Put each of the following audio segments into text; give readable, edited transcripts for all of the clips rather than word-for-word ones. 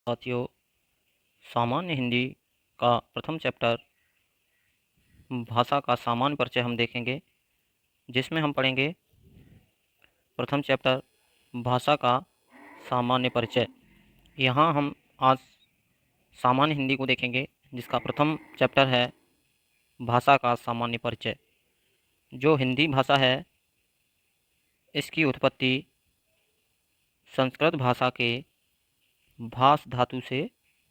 साथियों, सामान्य हिंदी का प्रथम चैप्टर भाषा का सामान्य परिचय हम देखेंगे, जिसमें हम पढ़ेंगे प्रथम चैप्टर भाषा का सामान्य परिचय। यहाँ हम आज सामान्य हिंदी को देखेंगे, जिसका प्रथम चैप्टर है भाषा का सामान्य परिचय। जो हिंदी भाषा है, इसकी उत्पत्ति संस्कृत भाषा के भास धातु से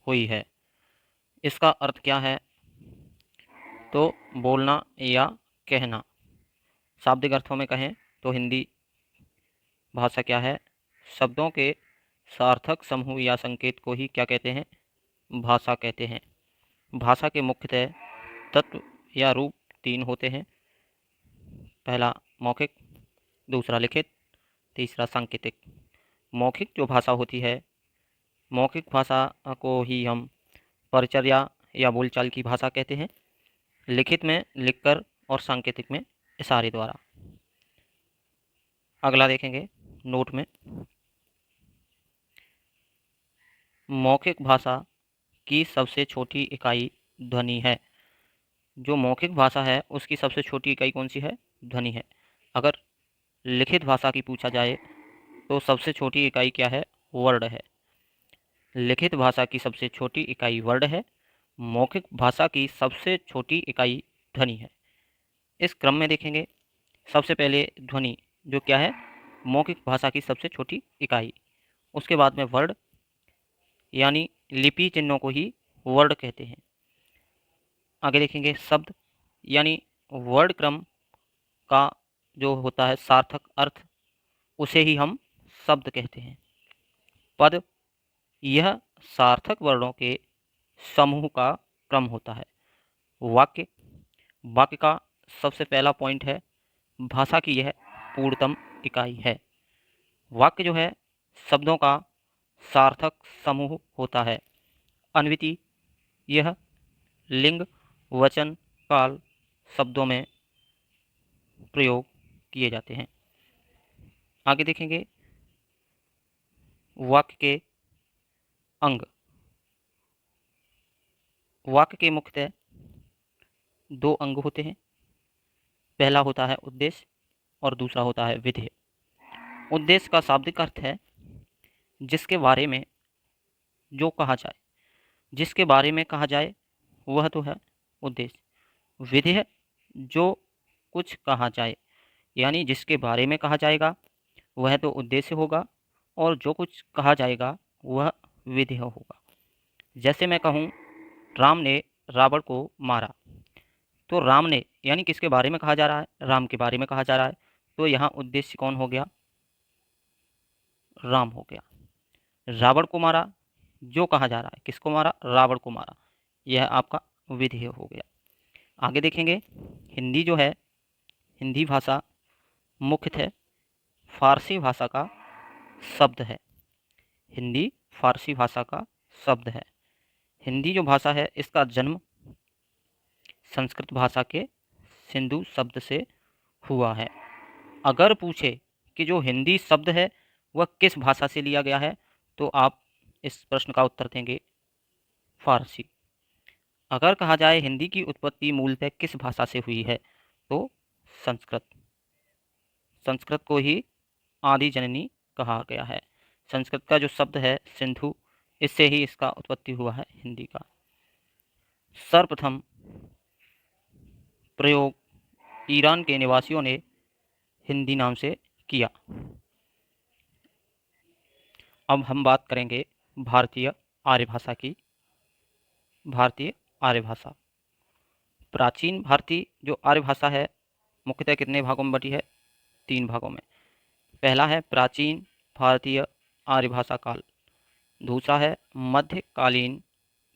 हुई है। इसका अर्थ क्या है? तो बोलना या कहना। शाब्दिक अर्थों में कहें तो हिंदी भाषा क्या है? शब्दों के सार्थक समूह या संकेत को ही क्या कहते हैं? भाषा कहते हैं। भाषा के मुख्यतः तत्व या रूप तीन होते हैं। पहला मौखिक, दूसरा लिखित, तीसरा सांकेतिक। मौखिक जो भाषा होती है, मौखिक भाषा को ही हम परिचर्या या बोलचाल की भाषा कहते हैं। लिखित में लिखकर और सांकेतिक में इशारे द्वारा। अगला देखेंगे नोट में। मौखिक भाषा की सबसे छोटी इकाई ध्वनि है। जो मौखिक भाषा है उसकी सबसे छोटी इकाई कौन सी है? ध्वनि है। अगर लिखित भाषा की पूछा जाए तो सबसे छोटी इकाई क्या है? वर्ड है। लिखित भाषा की सबसे छोटी इकाई वर्ड है। मौखिक भाषा की सबसे छोटी इकाई ध्वनि है। इस क्रम में देखेंगे, सबसे पहले ध्वनि जो क्या है? मौखिक भाषा की सबसे छोटी इकाई। उसके बाद में वर्ड यानी लिपि चिन्हों को ही वर्ड कहते हैं। आगे देखेंगे शब्द यानी वर्ड क्रम का जो होता है सार्थक अर्थ, उसे ही हम शब्द कहते हैं। पद यह सार्थक वर्णों के समूह का क्रम होता है। वाक्य, वाक्य का सबसे पहला पॉइंट है भाषा की यह पूर्णतम इकाई है। वाक्य जो है शब्दों का सार्थक समूह होता है। अन्विति, यह लिंग, वचन, काल शब्दों में प्रयोग किए जाते हैं। आगे देखेंगे वाक्य के अंग। वाक्य के मुख्यतः दो अंग होते हैं। पहला होता है उद्देश्य और दूसरा होता है विधेय। उद्देश्य का शाब्दिक अर्थ है जिसके बारे में जो कहा जाए, जिसके बारे में कहा जाए वह तो है उद्देश्य। विधेय जो कुछ कहा जाए यानी जिसके बारे में कहा जाएगा वह तो उद्देश्य होगा, और जो कुछ कहा जाएगा वह विधेय होगा। जैसे मैं कहूँ राम ने रावण को मारा, तो राम ने यानी किसके बारे में कहा जा रहा है? राम के बारे में कहा जा रहा है। तो यहाँ उद्देश्य कौन हो गया? राम हो गया। रावण को मारा, जो कहा जा रहा है किसको मारा? रावण को मारा। यह आपका विधेय हो गया। आगे देखेंगे हिंदी जो है, हिंदी भाषा मुख्यतः फारसी भाषा का शब्द है। हिंदी फारसी भाषा का शब्द है। हिंदी जो भाषा है इसका जन्म संस्कृत भाषा के सिंधु शब्द से हुआ है। अगर पूछे कि जो हिंदी शब्द है वह किस भाषा से लिया गया है, तो आप इस प्रश्न का उत्तर देंगे फारसी। अगर कहा जाए हिंदी की उत्पत्ति मूलतः किस भाषा से हुई है, तो संस्कृत। संस्कृत को ही आदि जननी कहा गया है। संस्कृत का जो शब्द है सिंधु, इससे ही इसका उत्पत्ति हुआ है हिंदी का। सर्वप्रथम प्रयोग ईरान के निवासियों ने हिंदी नाम से किया। अब हम बात करेंगे भारतीय आर्य भाषा की। भारतीय आर्य भाषा, प्राचीन भारतीय जो आर्य भाषा है मुख्यतः कितने भागों में बटी है? 3 भागों में। पहला है प्राचीन भारतीय आर्य भाषा काल, दूसरा है मध्यकालीन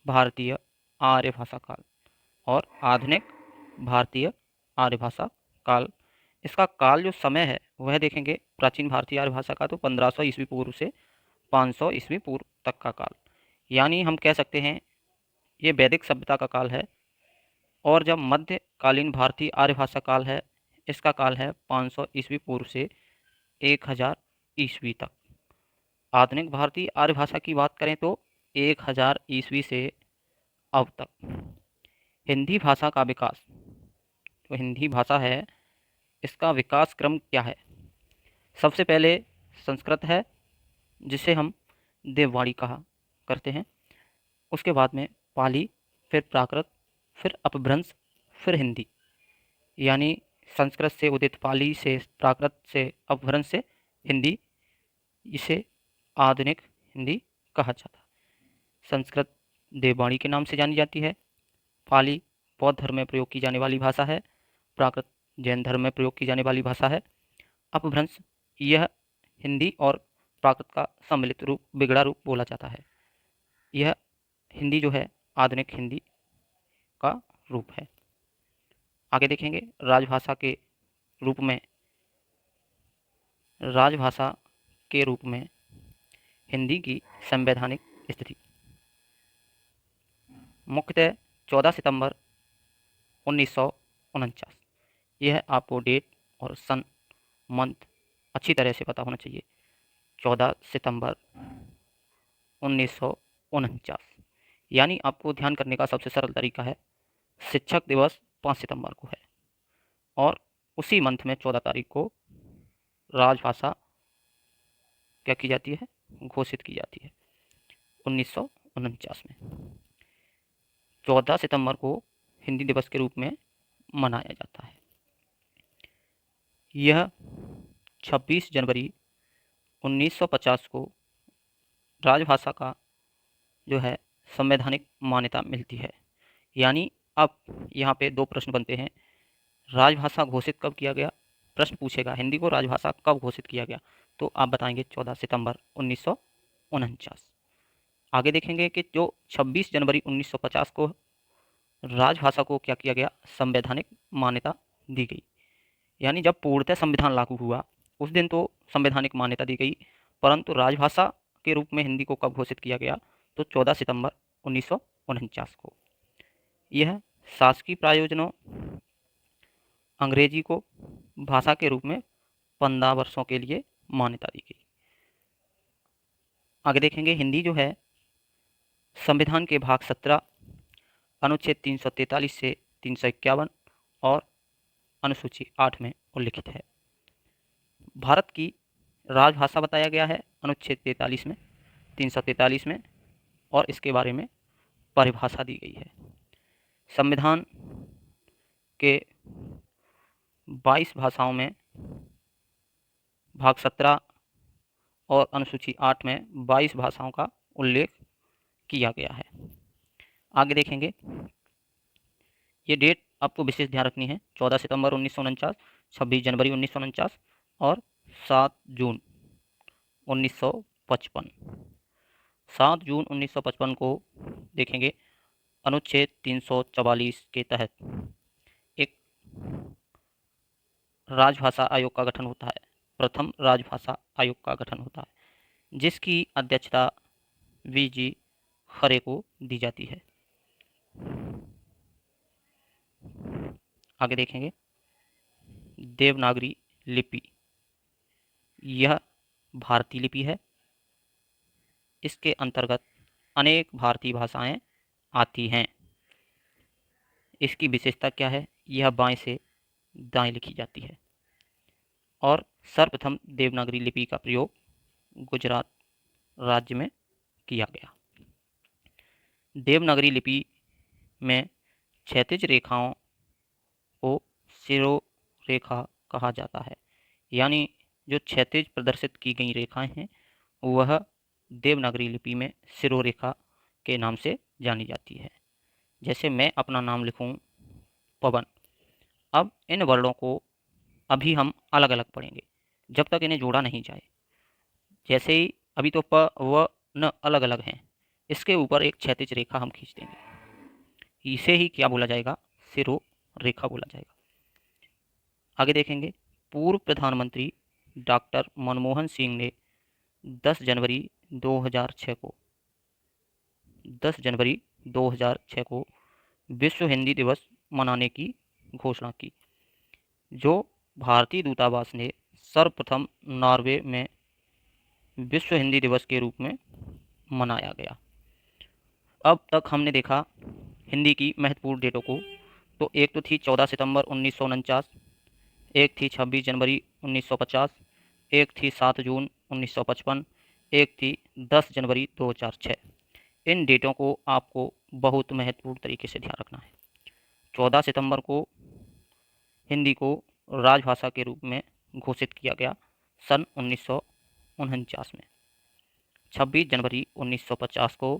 भारतीय आर्य भाषा काल, और आधुनिक भारतीय आर्य भाषा काल। इसका काल जो समय है वह देखेंगे प्राचीन भारतीय आर्य भाषा का, तो 1500 ईस्वी पूर्व से 500 ईस्वी पूर्व तक का काल, यानी हम कह सकते हैं ये वैदिक सभ्यता का काल है। और जब मध्यकालीन भारतीय आर्य भाषा काल है, इसका काल है 500 ईस्वी पूर्व से 1000 ईस्वी तक। आधुनिक भारतीय आर्य भाषा की बात करें तो 1000 ईस्वी से अब तक हिंदी भाषा का विकास, तो हिंदी भाषा है इसका विकास क्रम क्या है? सबसे पहले संस्कृत है, जिसे हम देववाणी कहा करते हैं। उसके बाद में पाली, फिर प्राकृत, फिर अपभ्रंश, फिर हिंदी। यानी संस्कृत से उदित पाली से प्राकृत से अपभ्रंश से हिंदी, इसे आधुनिक हिंदी कहा जाता है। संस्कृत देववाणी के नाम से जानी जाती है। पाली बौद्ध धर्म में प्रयोग की जाने वाली भाषा है। प्राकृत जैन धर्म में प्रयोग की जाने वाली भाषा है। अपभ्रंश यह हिंदी और प्राकृत का सम्मिलित रूप, बिगड़ा रूप बोला जाता है। यह हिंदी जो है आधुनिक हिंदी का रूप है। आगे देखेंगे राजभाषा के रूप में, राजभाषा के रूप में हिंदी की संवैधानिक स्थिति मुख्यतः 14 सितंबर 1949। यह आपको डेट और सन मंथ अच्छी तरह से पता होना चाहिए। 14 सितंबर 1949, यानी आपको ध्यान करने का सबसे सरल तरीका है, शिक्षक दिवस 5 सितंबर को है और उसी मंथ में 14 तारीख को राजभाषा क्या की जाती है, घोषित की जाती है 1949 में। 14 सितंबर को हिंदी दिवस के रूप में मनाया जाता है। यह 26 जनवरी 1950 को राजभाषा का जो है संवैधानिक मान्यता मिलती है। यानी अब यहाँ पे दो प्रश्न बनते हैं, राजभाषा घोषित कब किया गया? प्रश्न पूछेगा हिंदी को राजभाषा कब घोषित किया गया, तो आप बताएंगे 14 सितंबर 1949। आगे देखेंगे कि जो 26 जनवरी 1950 को राजभाषा को क्या किया गया, संवैधानिक मान्यता दी गई। यानी जब पूर्णतः संविधान लागू हुआ उस दिन तो संवैधानिक मान्यता दी गई, परंतु राजभाषा के रूप में हिंदी को कब घोषित किया गया, तो 14 सितंबर 1949 को। यह शासकीय प्रायोजनों अंग्रेजी को भाषा के रूप में 15 वर्षों के लिए मान्यता दी गई। आगे देखेंगे हिंदी जो है संविधान के भाग 17 अनुच्छेद 343 से 351 और अनुसूची 8 में उल्लिखित है। भारत की राजभाषा बताया गया है अनुच्छेद 43 में, 343 में, और इसके बारे में परिभाषा दी गई है। संविधान के 22 भाषाओं में भाग 17 और अनुसूची 8 में 22 भाषाओं का उल्लेख किया गया है। आगे देखेंगे, ये डेट आपको विशेष ध्यान रखनी है, 14 सितंबर 1949, 26 जनवरी 1949 और 7 जून 1955। 7 जून 1955 को देखेंगे, अनुच्छेद 344 के तहत एक राजभाषा आयोग का गठन होता है। प्रथम राजभाषा आयोग का गठन होता है, जिसकी अध्यक्षता वीजी खरे को दी जाती है। आगे देखेंगे देवनागरी लिपि, यह भारतीय लिपि है। इसके अंतर्गत अनेक भारतीय भाषाएं आती हैं। इसकी विशेषता क्या है, यह बाएं से दाएं लिखी जाती है और सर्वप्रथम देवनागरी लिपि का प्रयोग गुजरात राज्य में किया गया। देवनागरी लिपि में क्षैतिज रेखाओं को शिरोरेखा कहा जाता है। यानी जो क्षैतिज प्रदर्शित की गई रेखाएं हैं वह देवनागरी लिपि में शिरोरेखा के नाम से जानी जाती है। जैसे मैं अपना नाम लिखूं पवन, अब इन वर्णों को अभी हम अलग अलग पढ़ेंगे जब तक इन्हें जोड़ा नहीं जाए। जैसे ही अभी तो प व न अलग अलग हैं, इसके ऊपर एक क्षैतिज रेखा हम खींच देंगे, इसे ही क्या बोला जाएगा, शिरोरेखा बोला जाएगा। आगे देखेंगे पूर्व प्रधानमंत्री डॉक्टर मनमोहन सिंह ने 10 जनवरी 2006 को 10 जनवरी 2006 को विश्व हिंदी दिवस मनाने की घोषणा की, जो भारतीय दूतावास ने सर्वप्रथम नॉर्वे में विश्व हिंदी दिवस के रूप में मनाया गया। अब तक हमने देखा हिंदी की महत्वपूर्ण डेटों को। तो एक तो थी 14 सितंबर 1949, एक थी 26 जनवरी 1950, एक थी 7 जून 1955, एक थी 10 जनवरी 2006। इन डेटों को आपको बहुत महत्वपूर्ण तरीके से ध्यान रखना है। 14 सितंबर को हिंदी को राजभाषा के रूप में घोषित किया गया सन 1949 में। 26 जनवरी 1950 को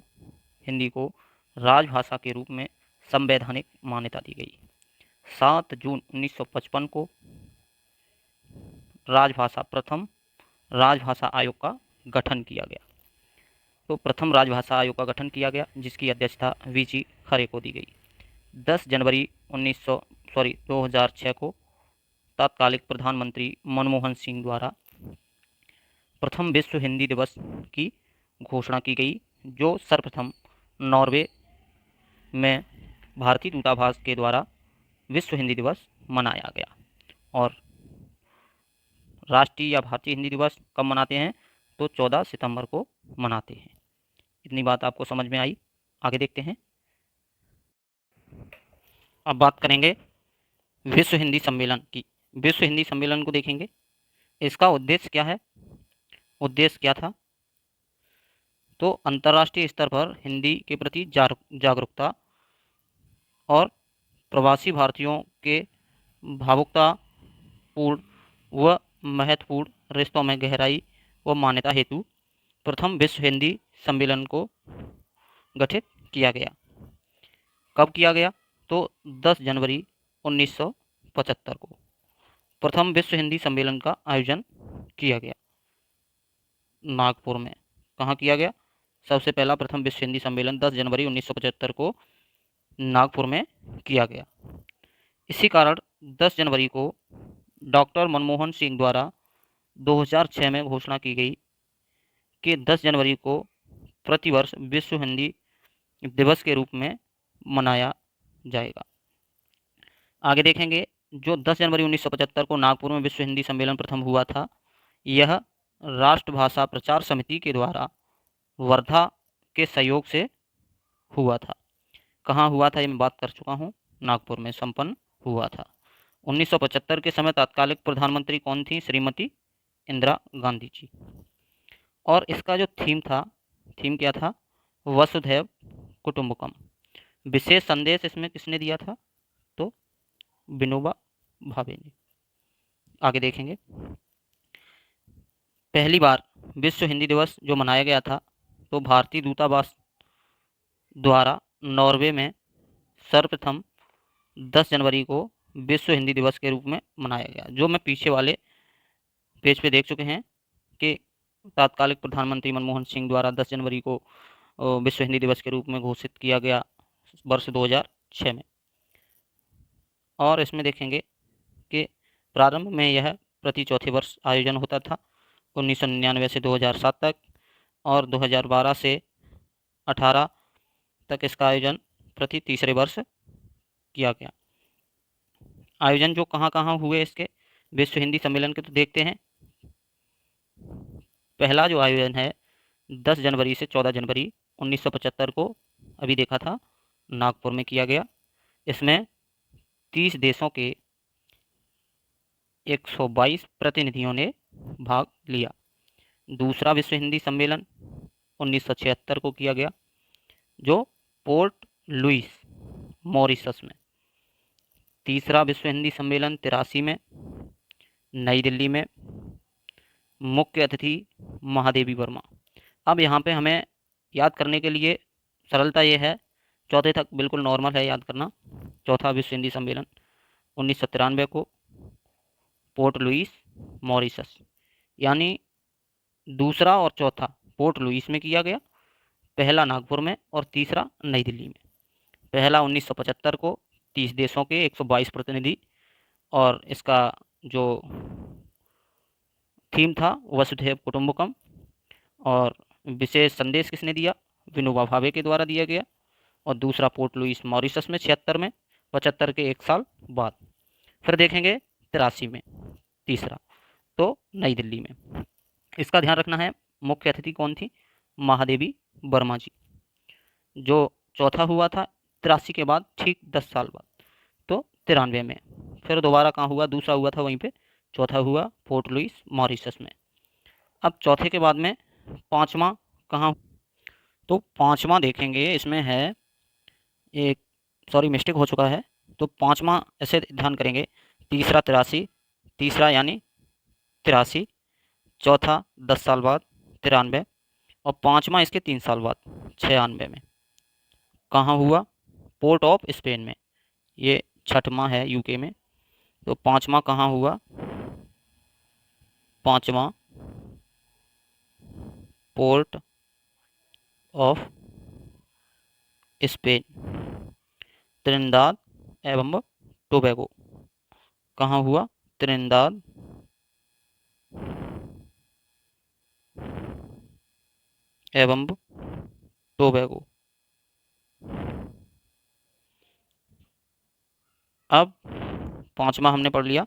हिंदी को राजभाषा के रूप में संवैधानिक मान्यता दी गई। 7 जून 1955 को प्रथम राजभाषा आयोग का गठन किया गया। तो प्रथम राजभाषा आयोग का गठन किया गया जिसकी अध्यक्षता वीजी खरे को दी गई। 10 जनवरी 2006 को तत्कालिक प्रधानमंत्री मनमोहन सिंह द्वारा प्रथम विश्व हिंदी दिवस की घोषणा की गई, जो सर्वप्रथम नॉर्वे में भारतीय दूतावास के द्वारा विश्व हिंदी दिवस मनाया गया। और राष्ट्रीय या भारतीय हिंदी दिवस कब मनाते हैं? तो 14 सितंबर को मनाते हैं। इतनी बात आपको समझ में आई। आगे देखते हैं। अब बात करेंगे विश्व हिंदी सम्मेलन की। विश्व हिंदी सम्मेलन को देखेंगे। इसका उद्देश्य क्या है? उद्देश्य क्या था? तो अंतर्राष्ट्रीय स्तर पर हिंदी के प्रति जागरूकता और प्रवासी भारतीयों के भावुकतापूर्ण व महत्वपूर्ण रिश्तों में गहराई व मान्यता हेतु प्रथम विश्व हिंदी सम्मेलन को गठित किया गया। कब किया गया? तो 10 जनवरी 1975 को प्रथम विश्व हिंदी सम्मेलन का आयोजन किया गया नागपुर में। कहाँ किया गया? सबसे पहला प्रथम विश्व हिंदी सम्मेलन 10 जनवरी 1975 को नागपुर में किया गया। इसी कारण 10 जनवरी को डॉक्टर मनमोहन सिंह द्वारा 2006 में घोषणा की गई कि 10 जनवरी को प्रतिवर्ष विश्व हिंदी दिवस के रूप में मनाया जाएगा। आगे देखेंगे। जो 10 जनवरी 1975 को नागपुर में विश्व हिंदी सम्मेलन प्रथम हुआ था, यह राष्ट्रभाषा प्रचार समिति के द्वारा वर्धा के सहयोग से हुआ था। कहाँ हुआ था ये मैं बात कर चुका हूँ, नागपुर में संपन्न हुआ था। 1975 के समय तत्कालिक प्रधानमंत्री कौन थी? श्रीमती इंदिरा गांधी जी। और इसका जो थीम था, थीम क्या था? वसुधैव कुटुंबकम। विशेष संदेश इसमें किसने दिया था? तो विनोबा भावे ने। आगे देखेंगे। पहली बार विश्व हिंदी दिवस जो मनाया गया था, तो भारतीय दूतावास द्वारा नॉर्वे में सर्वप्रथम 10 जनवरी को विश्व हिंदी दिवस के रूप में मनाया गया। जो मैं पीछे वाले पेज पे देख चुके हैं कि तत्कालिक प्रधानमंत्री मनमोहन सिंह द्वारा 10 जनवरी को विश्व हिंदी दिवस के रूप में घोषित किया गया वर्ष 2006 में। और इसमें देखेंगे कि प्रारंभ में यह प्रति चौथे वर्ष आयोजन होता था 1999 से 2007 तक, और 2012 से 18 तक इसका आयोजन प्रति तीसरे वर्ष किया गया। आयोजन जो कहाँ कहाँ हुए इसके विश्व हिंदी सम्मेलन के, तो देखते हैं। पहला जो आयोजन है 10 जनवरी से 14 जनवरी 1975 को अभी देखा था, नागपुर में किया गया। इसमें 30 देशों के 122 प्रतिनिधियों ने भाग लिया। दूसरा विश्व हिंदी सम्मेलन 1976 को किया गया, जो पोर्ट लुइस मॉरिशस में। तीसरा विश्व हिंदी सम्मेलन 83 में नई दिल्ली में। मुख्य अतिथि महादेवी वर्मा। अब यहाँ पे हमें याद करने के लिए सरलता ये है, चौथे तक बिल्कुल नॉर्मल है याद करना। चौथा विश्व हिंदी सम्मेलन 1993 को पोर्ट लुइस मॉरिशस, यानी दूसरा और चौथा पोर्ट लुइस में किया गया, पहला नागपुर में और तीसरा नई दिल्ली में। पहला 1975 को 30 देशों के 122 प्रतिनिधि, और इसका जो थीम था वसुधैव कुटुंबकम, और विशेष संदेश किसने दिया? विनोबा भावे के द्वारा दिया गया। और दूसरा पोर्ट लुइस मॉरिशस में 76 में, 75 के एक साल बाद। फिर देखेंगे 83 में तीसरा, तो नई दिल्ली में। इसका ध्यान रखना है। मुख्य अतिथि कौन थी? महादेवी वर्मा जी। जो चौथा हुआ था 83 के बाद ठीक 10 साल बाद, तो 93 में। फिर दोबारा कहाँ हुआ, दूसरा हुआ था वहीं पे, चौथा हुआ पोर्ट लुइस मॉरिशस में। अब चौथे के बाद में पाँचवा कहाँ, तो पाँचवा देखेंगे इसमें है एक, सॉरी मिस्टेक हो चुका है, तो पाँचवा ऐसे ध्यान करेंगे, तीसरा 83, तीसरा यानी 83, चौथा 10 साल बाद 93, और पाँचवा इसके 3 साल बाद 96 में। कहाँ हुआ, पोर्ट ऑफ स्पेन में। ये छठवां है यूके में, तो पाँचवा कहाँ हुआ, पाँचवा पोर्ट ऑफ स्पेन, त्रिनिदाद एवं टोबैगो। कहाँ हुआ, त्रिनिदाद एवं टोबैगो। अब पाँचवा हमने पढ़ लिया,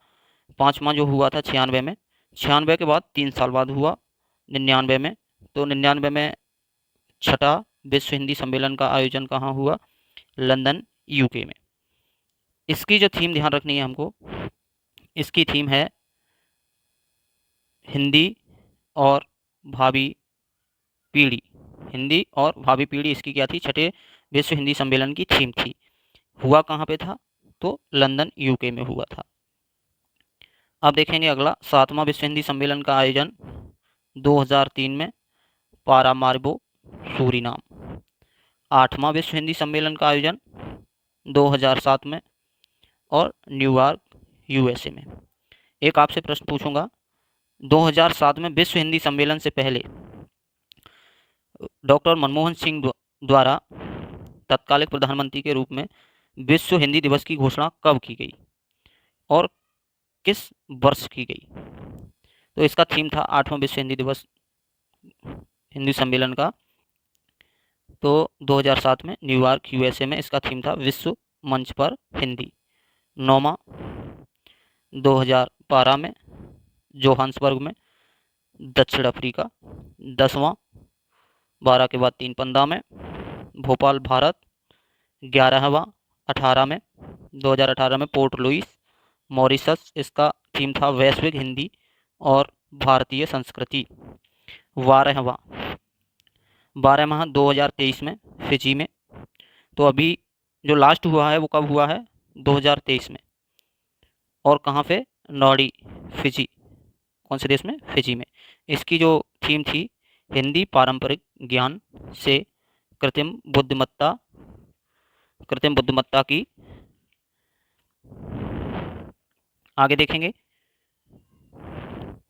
पाँचवा जो हुआ था 96 में, 96 के बाद 3 साल बाद हुआ 99 में। तो 99 में छठा विश्व हिंदी सम्मेलन का आयोजन कहाँ हुआ, लंदन यूके में। इसकी जो थीम ध्यान रखनी है हमको, इसकी थीम है हिंदी और भावी पीढ़ी। हिंदी और भावी पीढ़ी इसकी क्या थी, छठे विश्व हिंदी सम्मेलन की थीम थी। हुआ कहाँ पे था, तो लंदन यूके में हुआ था। अब देखेंगे अगला, सातवां विश्व हिंदी सम्मेलन का आयोजन 2003 में पारामारिबो सूरीनाम। आठवां विश्व हिंदी सम्मेलन का आयोजन 2007 में और न्यूयॉर्क यूएसए में। एक आपसे प्रश्न पूछूंगा, 2007 में विश्व हिंदी सम्मेलन से पहले डॉक्टर मनमोहन सिंह द्वारा तत्कालिक प्रधानमंत्री के रूप में विश्व हिंदी दिवस की घोषणा कब की गई और किस वर्ष की गई। तो इसका थीम था आठवां विश्व हिंदी दिवस हिंदी सम्मेलन का, तो 2007 में न्यूयॉर्क यूएसए में इसका थीम था विश्व मंच पर हिंदी। नौवां 2012 में जोहान्सबर्ग में दक्षिण अफ्रीका। 10वां 12 के बाद 3 पंद्रह में भोपाल भारत। 11वां 18 में 2018 में पोर्ट लुइस मॉरिशस, इसका थीम था वैश्विक हिंदी और भारतीय संस्कृति। 12वां 2023 में फिजी में। तो अभी जो लास्ट हुआ है वो कब हुआ है, 2023 में, और कहाँ पे, नॉर्डी फिजी। कौन से देश में, फिजी में। इसकी जो थीम थी, हिंदी पारंपरिक ज्ञान से कृत्रिम बुद्धिमत्ता की। आगे देखेंगे,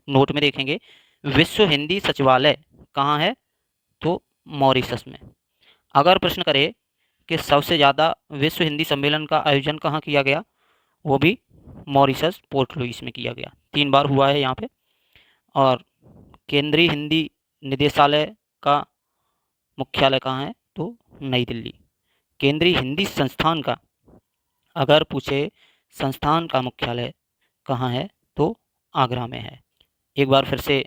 नोट में देखेंगे, विश्व हिंदी सचिवालय कहाँ है, तो मॉरिशस में। अगर प्रश्न करे कि सबसे ज़्यादा विश्व हिंदी सम्मेलन का आयोजन कहाँ किया गया, वो भी मॉरिशस पोर्ट लुइस में किया गया। 3 बार हुआ है यहाँ पे। और केंद्रीय हिंदी निदेशालय का मुख्यालय कहाँ है, तो नई दिल्ली। केंद्रीय हिंदी संस्थान का, अगर पूछे संस्थान का मुख्यालय कहाँ है, तो आगरा में है। एक बार फिर से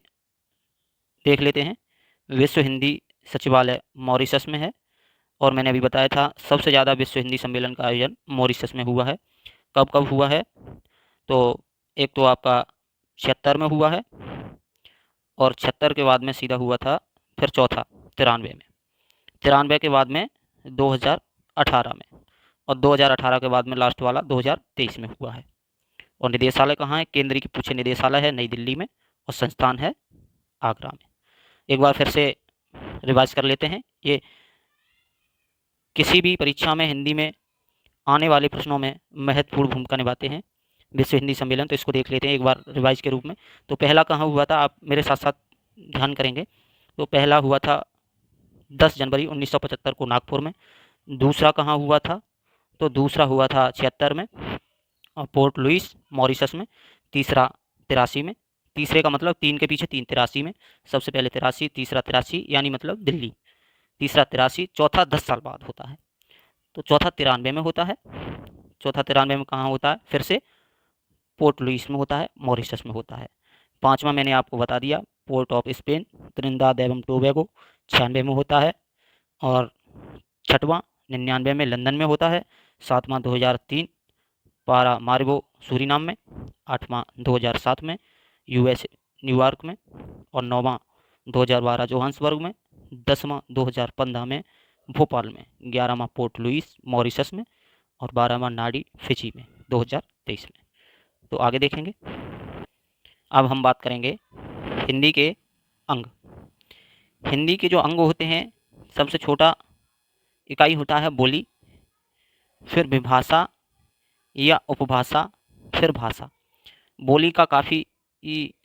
देख लेते हैं, विश्व हिंदी सचिवालय मॉरिशस में है, और मैंने अभी बताया था सबसे ज़्यादा विश्व हिंदी सम्मेलन का आयोजन मॉरिशस में हुआ है। कब कब हुआ है, तो एक तो आपका 76 में हुआ है, और 76 के बाद में सीधा हुआ था फिर चौथा 93 में, 93 के बाद में 2018 में, और 2018 के बाद में लास्ट वाला 2023 में हुआ है। और निदेशालय कहाँ है, केंद्रीय की पूछे निदेशालय है नई दिल्ली में, और संस्थान है आगरा में। एक बार फिर से रिवाइज कर लेते हैं, ये किसी भी परीक्षा में हिंदी में आने वाले प्रश्नों में महत्वपूर्ण भूमिका निभाते हैं विश्व हिंदी सम्मेलन। तो इसको देख लेते हैं एक बार रिवाइज के रूप में। तो पहला कहाँ हुआ था, आप मेरे साथ साथ ध्यान करेंगे। तो पहला हुआ था 10 जनवरी 1975 को नागपुर में। दूसरा कहाँ हुआ था, तो दूसरा हुआ था 76 में और पोर्ट लुइस मॉरिशस में। तीसरा 83 में, तीसरे का मतलब 3 के पीछे 3, 83 में। सबसे पहले 83, तीसरा 83 यानी मतलब दिल्ली। तीसरा 83, चौथा 10 साल बाद होता है, तो चौथा 93 में होता है। चौथा 93 में कहाँ होता है, फिर से पोर्ट लुइस में होता है, मॉरिशस में होता है। पाँचवा मैंने आपको बता दिया, पोर्ट ऑफ स्पेन त्रिनिदाद एवं टोबैगो 96 में होता है। और छठवां 99 में लंदन में होता है, सातवां 2003 पारामारिबो सूरीनाम में, आठवां 2007 में यूएस न्यूयॉर्क में, और नौवां 2012 जोहान्सबर्ग में, 10वां 2015 में भोपाल में, 11वां पोर्ट लुइस मॉरिशस में, और 12वां नाडी फिजी में 2023 में। तो आगे देखेंगे। अब हम बात करेंगे हिंदी के अंग। हिंदी के जो अंग होते हैं, सबसे छोटा इकाई होता है बोली, फिर विभाषा या उपभाषा, फिर भाषा। बोली का काफ़ी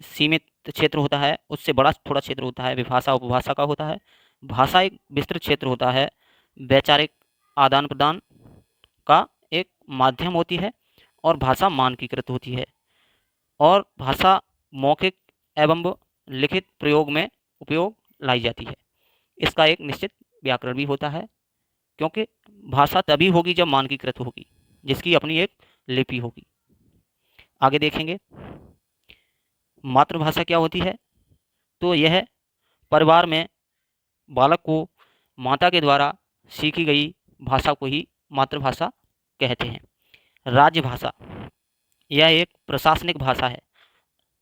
सीमित क्षेत्र होता है, उससे बड़ा थोड़ा क्षेत्र होता है विभाषा उपभाषा का होता है। भाषा एक विस्तृत क्षेत्र होता है, वैचारिक आदान प्रदान का एक माध्यम होती है, और भाषा मानकीकृत होती है। और भाषा मौखिक एवं लिखित प्रयोग में उपयोग लाई जाती है। इसका एक निश्चित व्याकरण भी होता है, क्योंकि भाषा तभी होगी जब मानकीकृत होगी, जिसकी अपनी एक लिपि होगी। आगे देखेंगे मातृभाषा क्या होती है। तो यह परिवार में बालक को माता के द्वारा सीखी गई भाषा को ही मातृभाषा कहते हैं। राज्यभाषा यह एक प्रशासनिक भाषा है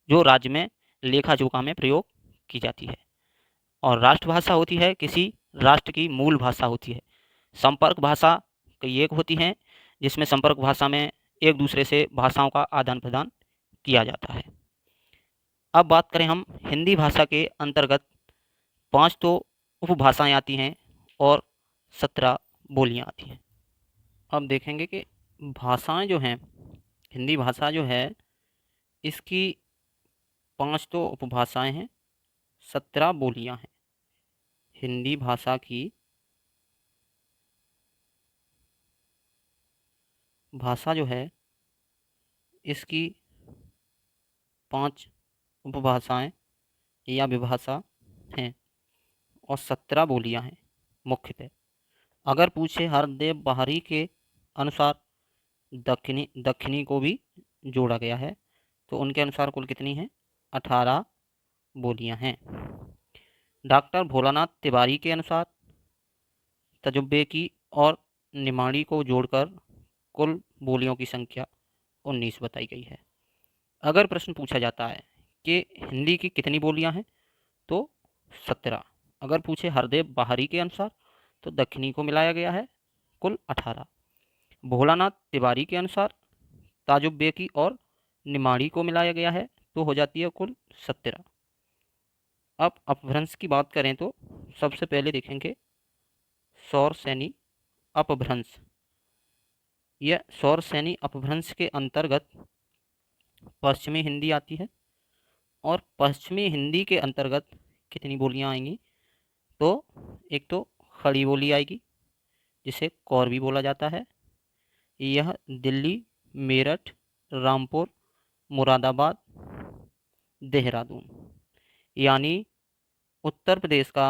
जो राज्य में लेखा जोखा में प्रयोग की जाती है। और राष्ट्रभाषा होती है किसी राष्ट्र की मूल भाषा होती है। संपर्क भाषा कई एक होती हैं, जिसमें संपर्क भाषा में एक दूसरे से भाषाओं का आदान प्रदान किया जाता है। अब बात करें हम हिंदी भाषा के अंतर्गत 5 तो उपभाषाएं आती हैं और 17 बोलियां आती हैं। अब देखेंगे कि भाषाएं जो हैं, हिंदी भाषा जो है इसकी 5 तो उपभाषाएं हैं, 17 बोलियां हैं। हिंदी भाषा की भाषा जो है इसकी 5 उपभाषाएं या विभाषा हैं और 17 बोलियां हैं मुख्यतः। अगर पूछे हरदेव बहारी के अनुसार दक्षिणी को भी जोड़ा गया है, तो उनके अनुसार कुल कितनी हैं? 18 बोलियां हैं। डॉक्टर भोलानाथ तिवारी के अनुसार तजुब्बे की और निमाड़ी को जोड़कर कुल बोलियों की संख्या 19 बताई गई है। अगर प्रश्न पूछा जाता है कि हिंदी की कितनी बोलियां हैं, तो 17। अगर पूछे हरदेव बहारी के अनुसार, तो दक्षिणी को मिलाया गया है, कुल 18। भोलानाथ तिवारी के अनुसार ताजुब्बे की और निमाड़ी को मिलाया गया है, तो हो जाती है कुल 17। अब अपभ्रंश की बात करें तो सबसे पहले देखेंगे सौर सैनी अपभ्रंश। यह सौर सैनी अपभ्रंश के अंतर्गत पश्चिमी हिंदी आती है, और पश्चिमी हिंदी के अंतर्गत कितनी बोलियां आएंगी? तो एक तो खड़ी बोली आएगी, जिसे कौर भी बोला जाता है। यह दिल्ली, मेरठ, रामपुर, मुरादाबाद, देहरादून यानी उत्तर प्रदेश का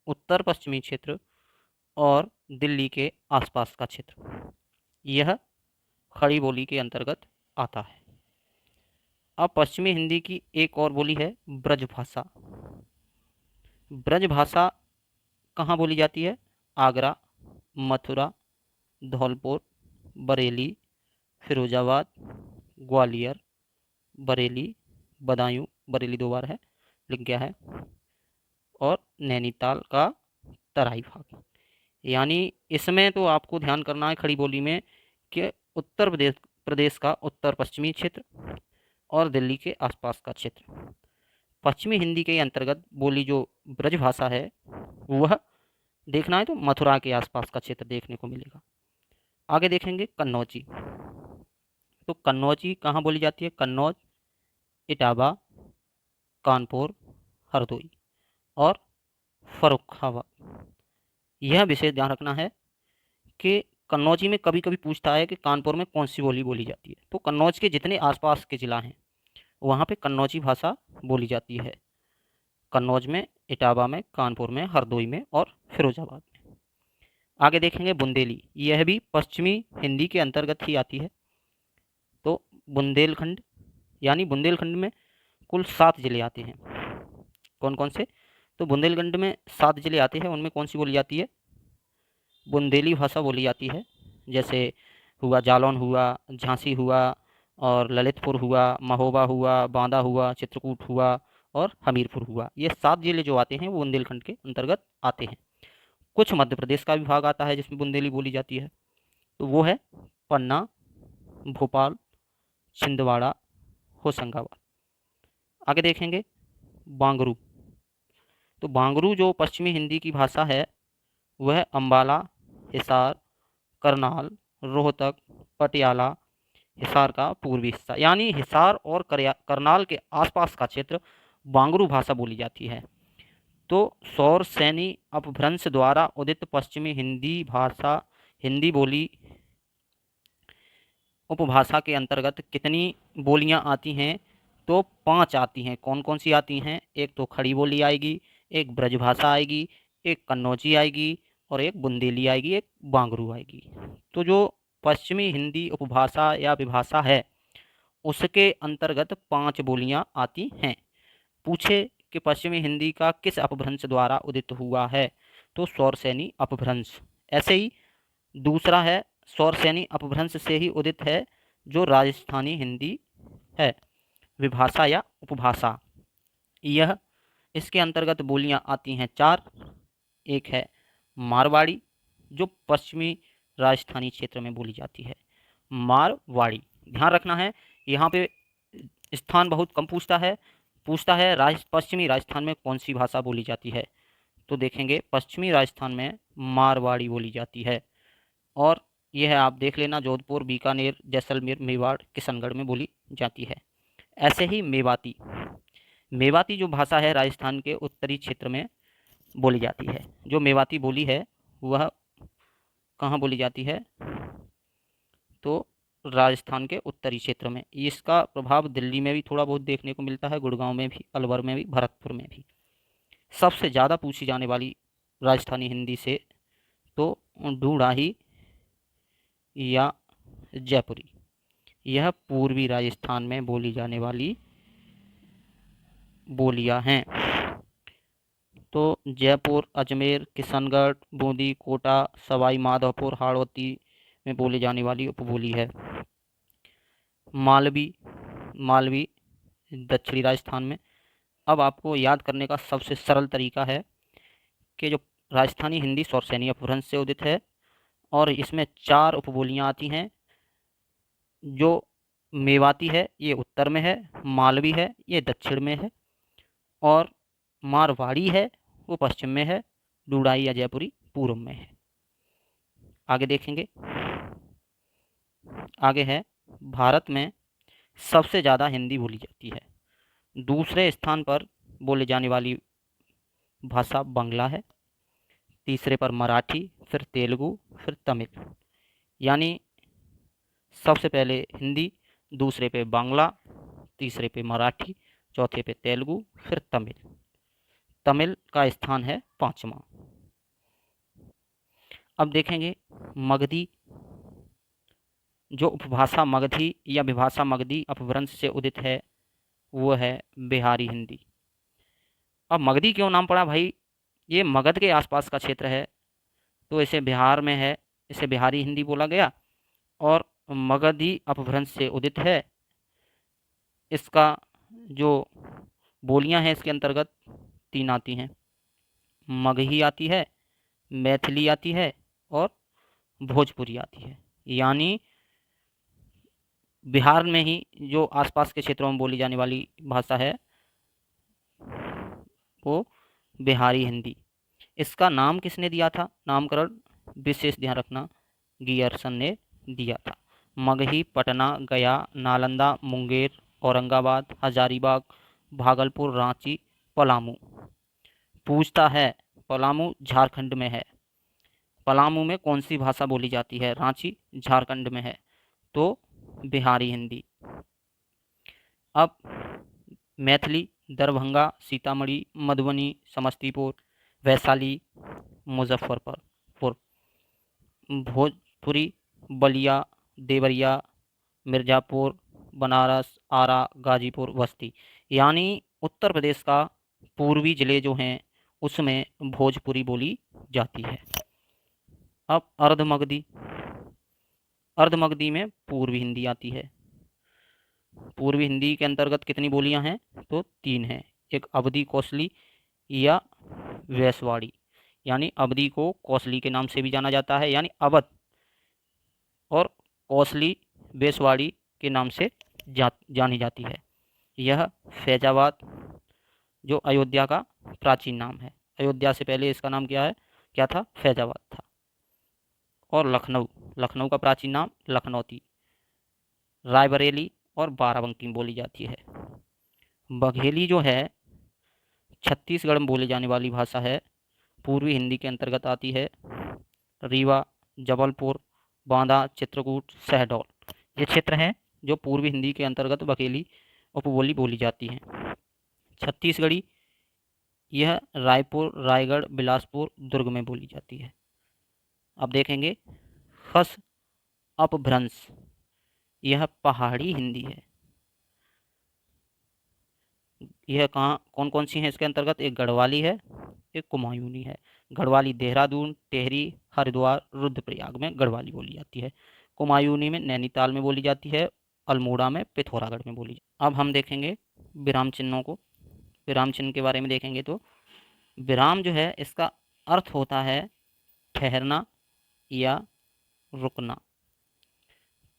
उत्तर पश्चिमी क्षेत्र और दिल्ली के आसपास का क्षेत्र, यह खड़ी बोली के अंतर्गत आता है। अब पश्चिमी हिंदी की एक और बोली है ब्रजभाषा। ब्रजभाषा कहाँ बोली जाती है? आगरा, मथुरा, धौलपुर, बरेली, फिरोजाबाद, ग्वालियर, बरेली, बदायूं, बरेली 2 बार है लिख गया है, और नैनीताल का तराई भाग। यानी इसमें तो आपको ध्यान करना है खड़ी बोली में कि उत्तर प्रदेश का उत्तर पश्चिमी क्षेत्र और दिल्ली के आसपास का क्षेत्र। पश्चिमी हिंदी के अंतर्गत बोली जो ब्रजभाषा है, वह देखना है तो मथुरा के आसपास का क्षेत्र देखने को मिलेगा। आगे देखेंगे कन्नौजी। तो कन्नौजी कहाँ बोली जाती है? कन्नौज, इटावा, कानपुर, हरदोई और फर्रुखाबाद। यह विशेष ध्यान रखना है कि कन्नौजी में कभी कभी पूछता है कि कानपुर में कौन सी बोली बोली जाती है। तो कन्नौज के जितने आसपास के ज़िला हैं वहाँ पे कन्नौजी भाषा बोली जाती है। कन्नौज में, इटावा में, कानपुर में, हरदोई में और फिरोजाबाद में। आगे देखेंगे बुंदेली। यह भी पश्चिमी हिंदी के अंतर्गत ही आती है। तो बुंदेलखंड, यानी बुंदेलखंड में कुल 7 ज़िले आते हैं। कौन कौन से? तो बुंदेलखंड में 7 ज़िले आते हैं, उनमें कौन सी बोली जाती है? बुंदेली भाषा बोली जाती है, जैसे हुआ जालौन हुआ, झांसी हुआ, और ललितपुर हुआ, महोबा हुआ, बांदा हुआ, चित्रकूट हुआ और हमीरपुर हुआ। ये 7 जिले जो आते हैं वो बुंदेलखंड के अंतर्गत आते हैं। कुछ मध्य प्रदेश का भी भाग आता है जिसमें बुंदेली बोली जाती है, तो वो है पन्ना, भोपाल, छिंदवाड़ा, होशंगाबाद। आगे देखेंगे बांगरू। तो बांगरू जो पश्चिमी हिंदी की भाषा है वह अंबाला, हिसार, करनाल, रोहतक, पटियाला, हिसार का पूर्वी हिस्सा यानी हिसार और करनाल के आसपास का क्षेत्र बांगरू भाषा बोली जाती है। तो सौर सैनी अपभ्रंश द्वारा उदित पश्चिमी हिंदी भाषा हिंदी बोली उपभाषा के अंतर्गत कितनी बोलियां आती हैं? तो 5 आती हैं। कौन कौन सी आती हैं? एक तो खड़ी बोली आएगी, एक ब्रजभाषा आएगी, एक कन्नौजी आएगी और एक बुंदेली आएगी, एक बांगरू आएगी। तो जो पश्चिमी हिंदी उपभाषा या विभाषा है उसके अंतर्गत 5 बोलियां आती हैं। पूछे कि पश्चिमी हिंदी का किस अपभ्रंश द्वारा उदित हुआ है? तो सौरसैनी अपभ्रंश। ऐसे ही दूसरा है सौरसैनी अपभ्रंश से ही उदित है जो राजस्थानी हिंदी है, विभाषा या उपभाषा। यह इसके अंतर्गत बोलियां आती हैं 4। एक है मारवाड़ी जो पश्चिमी राजस्थानी क्षेत्र में बोली जाती है, मारवाड़ी। ध्यान रखना है यहाँ पे स्थान बहुत कम पूछता है पश्चिमी राजस्थान में कौन सी भाषा बोली जाती है। तो देखेंगे पश्चिमी राजस्थान में मारवाड़ी बोली जाती है। और यह आप देख लेना जोधपुर, बीकानेर, जैसलमेर, मेवाड़, किशनगढ़ में बोली जाती है। ऐसे ही मेवाती। मेवाती जो भाषा है राजस्थान के उत्तरी क्षेत्र में बोली जाती है। जो मेवाती बोली है वह कहाँ बोली जाती है? तो राजस्थान के उत्तरी क्षेत्र में। इसका प्रभाव दिल्ली में भी थोड़ा बहुत देखने को मिलता है, गुड़गांव में भी, अलवर में भी, भरतपुर में भी। सबसे ज़्यादा पूछी जाने वाली राजस्थानी हिंदी से तो ढूंढाही या जयपुरी, यह पूर्वी राजस्थान में बोली जाने वाली बोलियां हैं। तो जयपुर, अजमेर, किशनगढ़, बूंदी, कोटा, सवाई माधोपुर, हाड़ौती में बोली जाने वाली उपबोली है। मालवी दक्षिणी राजस्थान में। अब आपको याद करने का सबसे सरल तरीका है कि जो राजस्थानी हिंदी सौरसैनी अपभ्रंश से उदित है और इसमें 4 उपबोलियां आती हैं। जो मेवाती है ये उत्तर में है, मालवी है ये दक्षिण में है और मारवाड़ी है वो पश्चिम में है, डूडाई या जयपुरी पूर्व में है। आगे देखेंगे, आगे है भारत में सबसे ज़्यादा हिंदी बोली जाती है। दूसरे स्थान पर बोले जाने वाली भाषा बांग्ला है, तीसरे पर मराठी, फिर तेलुगु, फिर तमिल। यानी सबसे पहले हिंदी, दूसरे पे बांग्ला, तीसरे पे मराठी, चौथे पे तेलुगु, फिर तमिल। तमिल का स्थान है 5वां। अब देखेंगे मगधी। जो उपभाषा मगधी या विभाषा मगधी अपभ्रंश से उदित है वो है बिहारी हिंदी। अब मगधी क्यों नाम पड़ा भाई? ये मगध के आसपास का क्षेत्र है तो इसे बिहार में है, इसे बिहारी हिंदी बोला गया और मगधी अपभ्रंश से उदित है। इसका जो बोलियां हैं इसके अंतर्गत 3 आती हैं, मगही आती है, मैथिली आती है और भोजपुरी आती है। यानी बिहार में ही जो आसपास के क्षेत्रों में बोली जाने वाली भाषा है वो बिहारी हिंदी। इसका नाम किसने दिया था? नामकरण विशेष ध्यान रखना गियर्सन ने दिया था। मगही पटना, गया, नालंदा, मुंगेर, औरंगाबाद, हजारीबाग, भागलपुर, रांची, पलामू। पूछता है पलामू झारखंड में है, पलामू में कौन सी भाषा बोली जाती है? रांची झारखंड में है तो बिहारी हिंदी। अब मैथिली दरभंगा, सीतामढ़ी, मधुबनी, समस्तीपुर, वैशाली, मुजफ्फरपुर। भोजपुरी बलिया, देवरिया, मिर्ज़ापुर, बनारस, आरा, गाजीपुर, बस्ती। यानी उत्तर प्रदेश का पूर्वी जिले जो हैं उसमें भोजपुरी बोली जाती है। अब अर्धमगधी, अर्धमगधी में पूर्वी हिंदी आती है। पूर्वी हिंदी के अंतर्गत कितनी बोलियां हैं? तो 3 हैं। एक अवधी कौशली या वैशवाड़ी, यानी अवधी को कौशली के नाम से भी जाना जाता है, यानी अवध, और कौशली वैशवाड़ी के नाम से जानी जाती है। यह फैजाबाद, जो अयोध्या का प्राचीन नाम है, अयोध्या से पहले इसका नाम क्या था? फैजाबाद था। और लखनऊ, लखनऊ का प्राचीन नाम लखनौती, रायबरेली और बाराबंकी में बोली जाती है। बघेली जो है छत्तीसगढ़ में बोली जाने वाली भाषा है, पूर्वी हिंदी के अंतर्गत आती है। रीवा, जबलपुर, बांदा, चित्रकूट, शहडोल, ये क्षेत्र हैं जो पूर्वी हिंदी के अंतर्गत बघेली उपबोली बोली जाती हैं। छत्तीसगढ़ी, यह रायपुर, रायगढ़, बिलासपुर, दुर्ग में बोली जाती है। अब देखेंगे खस अपभ्रंश, यह पहाड़ी हिंदी है। यह कहाँ कौन कौन सी है इसके अंतर्गत? एक गढ़वाली है, एक कुमायूनी है। गढ़वाली देहरादून, टेहरी, हरिद्वार, रुद्रप्रयाग में गढ़वाली बोली जाती है। कुमायूनी में नैनीताल में बोली जाती है, अल्मोड़ा में, पिथौरागढ़ में बोली जाती है। अब हम देखेंगे विराम चिन्हों को। विराम चिन्ह के बारे में देखेंगे तो विराम जो है इसका अर्थ होता है ठहरना या रुकना।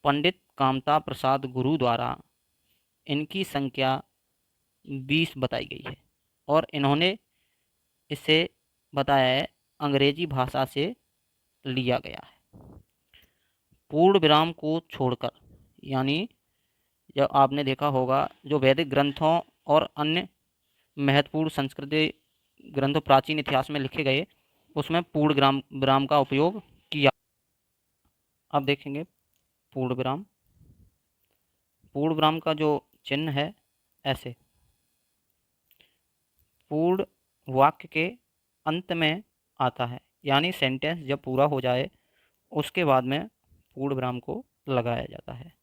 पंडित कामता प्रसाद गुरु द्वारा इनकी संख्या 20 बताई गई है और इन्होंने इसे बताया है अंग्रेजी भाषा से लिया गया है। पूर्ण विराम को छोड़कर, यानी जब आपने देखा होगा जो वैदिक ग्रंथों और अन्य महत्वपूर्ण संस्कृत ग्रंथों प्राचीन इतिहास में लिखे गए, उसमें पूर्ण विराम विराम का उपयोग किया। अब देखेंगे पूर्ण विराम। पूर्ण विराम का जो चिन्ह है ऐसे, पूर्ण वाक्य के अंत में आता है, यानी सेंटेंस जब पूरा हो जाए उसके बाद में पूर्ण विराम को लगाया जाता है।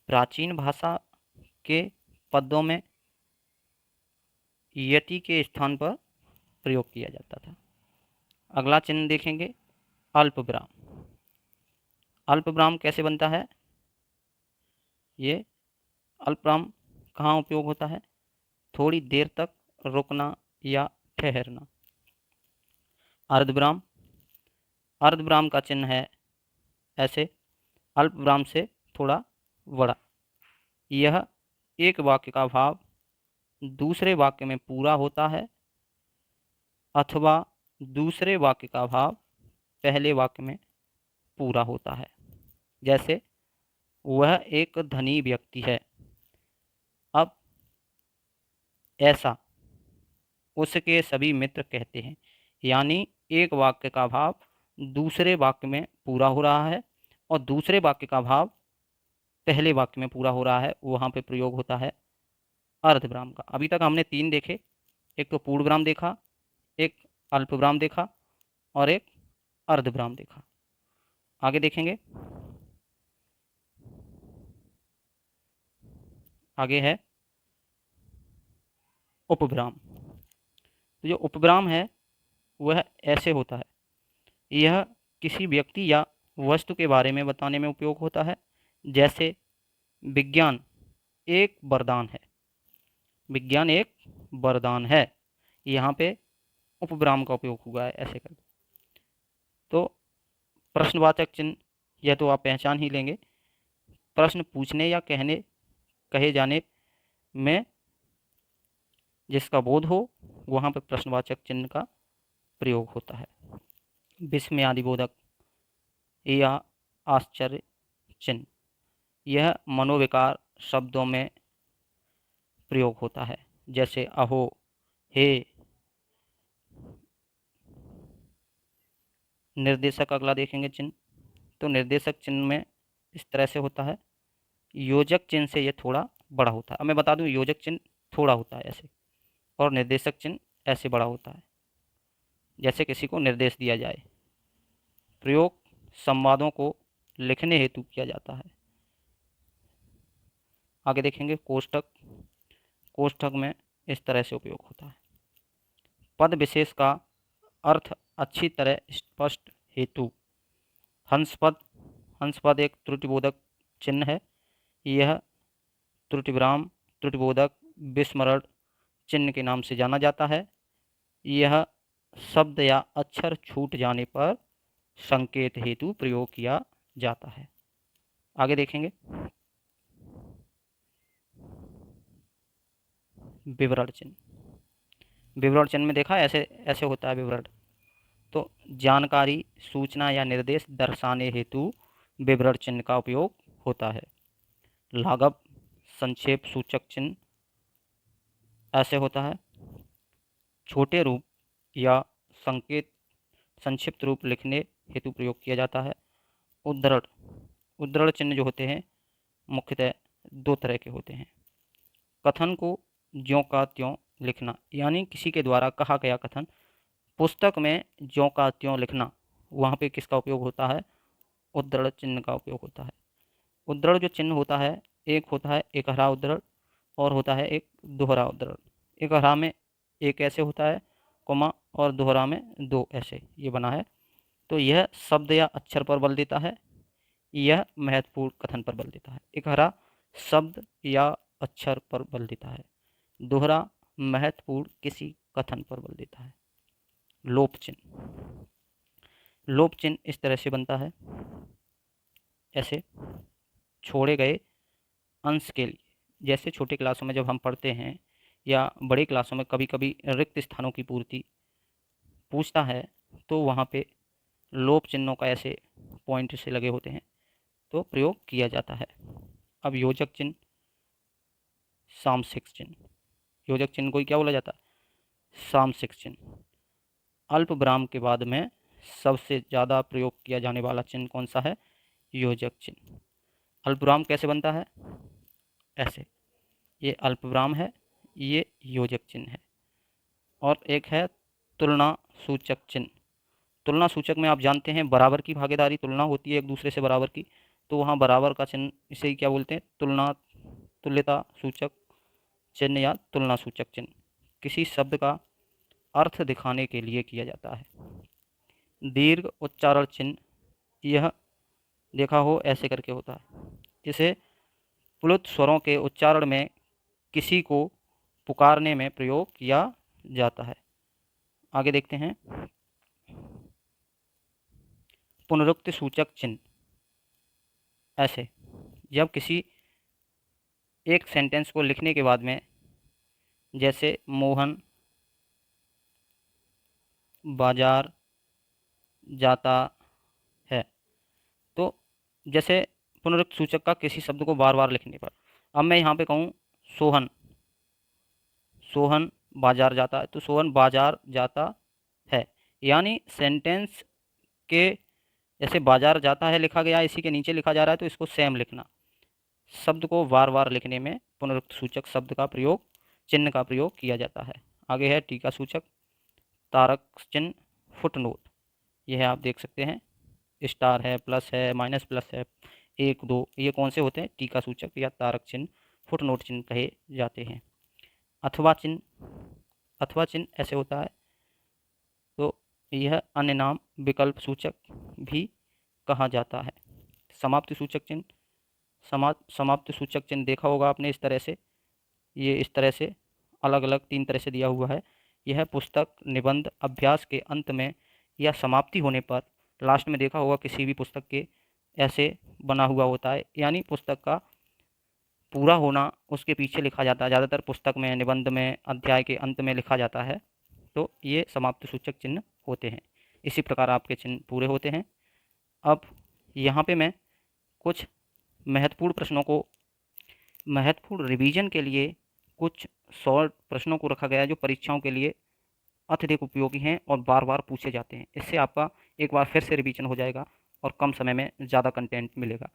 प्राचीन भाषा के पदों में यति के स्थान पर प्रयोग किया जाता था। अगला चिन्ह देखेंगे अल्प विराम। अल्प विराम कैसे बनता है? ये अल्प विराम कहाँ उपयोग होता है? थोड़ी देर तक रुकना या ठहरना। अर्धविराम, अर्धविराम का चिन्ह है ऐसे, अल्प विराम से थोड़ा बड़ा। यह एक वाक्य का भाव दूसरे वाक्य में पूरा होता है अथवा दूसरे वाक्य का भाव पहले वाक्य में पूरा होता है। जैसे वह एक धनी व्यक्ति है, अब ऐसा उसके सभी मित्र कहते हैं, यानी एक वाक्य का भाव दूसरे वाक्य में पूरा हो रहा है और दूसरे वाक्य का भाव पहले वाक्य में पूरा हो रहा है, वहाँ पे प्रयोग होता है अर्धविराम का। अभी तक हमने 3 देखे, एक तो पूर्ण विराम देखा, एक अल्प विराम देखा और एक अर्धविराम देखा। आगे देखेंगे, आगे है उपविराम। तो जो उपविराम है वह ऐसे होता है, यह किसी व्यक्ति या वस्तु के बारे में बताने में उपयोग होता है। जैसे विज्ञान एक वरदान है, विज्ञान एक वरदान है, यहाँ पे उपविराम का उपयोग हुआ है ऐसे कर। तो प्रश्नवाचक चिन्ह यह तो आप पहचान ही लेंगे, प्रश्न पूछने या कहे जाने में जिसका बोध हो वहाँ पर प्रश्नवाचक चिन्ह का प्रयोग होता है। विस्मयादिबोधक या आश्चर्य चिन्ह, यह मनोविकार शब्दों में प्रयोग होता है। जैसे अहो, हे। निर्देशक अगला देखेंगे चिन्ह। तो निर्देशक चिन्ह में इस तरह से होता है, योजक चिन्ह से ये थोड़ा बड़ा होता है। अब मैं बता दूं, योजक चिन्ह थोड़ा होता है ऐसे और निर्देशक चिन्ह ऐसे बड़ा होता है, जैसे किसी को निर्देश दिया जाए। प्रयोग संवादों को लिखने हेतु किया जाता है। आगे देखेंगे कोष्ठक। कोष्ठक में इस तरह से उपयोग होता है, पद विशेष का अर्थ अच्छी तरह स्पष्ट हेतु हंसपद, हंसपद एक त्रुटिबोधक चिन्ह है। यह त्रुटिविराम, त्रुटिबोधक, विस्मरण चिन्ह के नाम से जाना जाता है। यह शब्द या अक्षर छूट जाने पर संकेत हेतु प्रयोग किया जाता है। आगे देखेंगे विवरण चिन्ह। विवरण चिन्ह में देखा ऐसे ऐसे होता है विवरण। तो जानकारी, सूचना या निर्देश दर्शाने हेतु विवरण चिन्ह का उपयोग होता है। लाघव, संक्षेप सूचक चिन्ह ऐसे होता है। छोटे रूप या संकेत संक्षिप्त रूप लिखने हेतु प्रयोग किया जाता है। उद्धरण, उद्धरण चिन्ह जो होते हैं मुख्यतः दो तरह के होते हैं। कथन को ज्यों का त्यों लिखना, यानी किसी के द्वारा कहा गया कथन पुस्तक में ज्यों का त्यों लिखना, वहाँ पे किसका उपयोग होता है? उद्धरण चिन्ह का उपयोग होता है। उद्धरण जो चिन्ह होता है, एक होता है एकहरा उद्धरण और होता है एक दोहरा उद्धरण। एकहरा में एक ऐसे होता है कोमा और दोहरा में दो ऐसे ये बना है। तो यह शब्द या अक्षर पर बल देता है, यह महत्वपूर्ण कथन पर बल देता है। एकहरा शब्द या अक्षर पर बल देता है, दोहरा महत्वपूर्ण किसी कथन पर बल देता है। लोप चिन्ह, लोप चिन्ह इस तरह से बनता है ऐसे छोड़े गए अंश के लिए। जैसे छोटे क्लासों में जब हम पढ़ते हैं या बड़े क्लासों में कभी कभी रिक्त स्थानों की पूर्ति पूछता है तो वहाँ पे लोप चिन्हों का ऐसे पॉइंट से लगे होते हैं तो प्रयोग किया जाता है। अब योजक चिन्ह, सामसिक चिन्ह। योजक चिन्ह को क्या बोला जाता है? सामसिक चिन्ह। अल्प विराम के बाद में सबसे ज़्यादा प्रयोग किया जाने वाला चिन्ह कौन सा है? योजक चिन्ह। अल्प विराम कैसे बनता है? ऐसे, ये अल्प विराम है, ये योजक चिन्ह है। और एक है तुलना सूचक चिन्ह। तुलना सूचक में आप जानते हैं बराबर की भागीदारी, तुलना होती है एक दूसरे से बराबर की, तो वहाँ बराबर का चिन्ह इसे ही क्या बोलते हैं? तुलना, तुल्यता सूचक चिन्ह या तुलना सूचक चिन्ह किसी शब्द का अर्थ दिखाने के लिए किया जाता है। दीर्घ उच्चारण चिन्ह, यह देखा हो ऐसे करके होता है। इसे प्लुत स्वरों के उच्चारण में किसी को पुकारने में प्रयोग किया जाता है। आगे देखते हैं पुनरुक्ति सूचक चिन्ह। ऐसे जब किसी एक सेंटेंस को लिखने के बाद में, जैसे मोहन बाजार जाता है, तो जैसे पुनरुक्त सूचक का किसी शब्द को बार बार लिखने पर, अब मैं यहाँ पे कहूँ सोहन, सोहन बाजार जाता है, तो सोहन बाजार जाता है, यानी सेंटेंस के जैसे बाजार जाता है लिखा गया, इसी के नीचे लिखा जा रहा है तो इसको सेम लिखना। शब्द को बार बार लिखने में पुनरुक्त सूचक शब्द का प्रयोग, चिन्ह का प्रयोग किया जाता है। आगे है टीका सूचक, तारक चिन्ह, फुटनोट। यह आप देख सकते हैं, स्टार है, प्लस है, माइनस प्लस है, एक दो, ये कौन से होते हैं? टीका सूचक या तारक चिन्ह, फुटनोट चिन्ह कहे जाते हैं। अथवा चिन्ह, अथवा चिन्ह ऐसे होता है, तो यह अन्य नाम विकल्प सूचक भी कहा जाता है। समाप्ति सूचक चिन्ह, समाप्ति सूचक चिन्ह देखा होगा आपने इस तरह से, ये इस तरह से अलग अलग तीन तरह से दिया हुआ है। यह पुस्तक, निबंध, अभ्यास के अंत में या समाप्ति होने पर, लास्ट में देखा होगा किसी भी पुस्तक के ऐसे बना हुआ होता है, यानी पुस्तक का पूरा होना उसके पीछे लिखा जाता है। ज़्यादातर पुस्तक में, निबंध में, अध्याय के अंत में लिखा जाता है, तो ये समाप्ति सूचक चिन्ह होते हैं। इसी प्रकार आपके चिन्ह पूरे होते हैं। अब यहाँ पे मैं कुछ महत्वपूर्ण प्रश्नों को, महत्वपूर्ण रिवीजन के लिए कुछ शॉर्ट प्रश्नों को रखा गया है जो परीक्षाओं के लिए अत्यधिक उपयोगी हैं और बार बार पूछे जाते हैं। इससे आपका एक बार फिर से रिवीजन हो जाएगा और कम समय में ज़्यादा कंटेंट मिलेगा।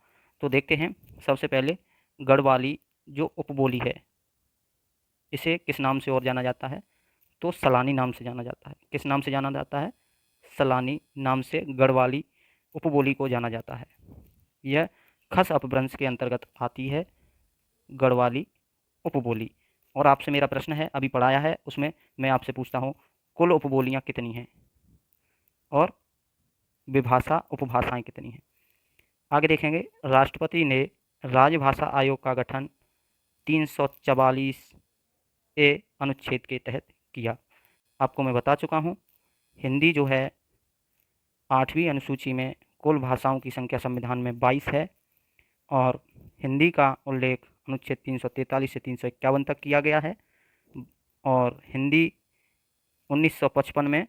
तो देखते हैं, सबसे पहले गढ़वाली जो उपबोली है, इसे किस नाम से और जाना जाता है? तो सलानी नाम से जाना जाता है। किस नाम से जाना जाता है? सलानी नाम से गढ़वाली उपबोली को जाना जाता है। यह खस अपभ्रंश के अंतर्गत आती है गढ़वाली उपबोली। और आपसे मेरा प्रश्न है, अभी पढ़ाया है उसमें मैं आपसे पूछता हूँ, कुल उपबोलियाँ कितनी हैं? और विभाषा उपभाषाएं कितनी हैं। आगे देखेंगे, राष्ट्रपति ने राजभाषा आयोग का गठन 344 ए अनुच्छेद के तहत किया। आपको मैं बता चुका हूँ, हिंदी जो है 8वीं अनुसूची में कुल भाषाओं की संख्या संविधान में 22 है और हिंदी का उल्लेख अनुच्छेद 343 से 351 तक किया गया है। और हिंदी 1955 में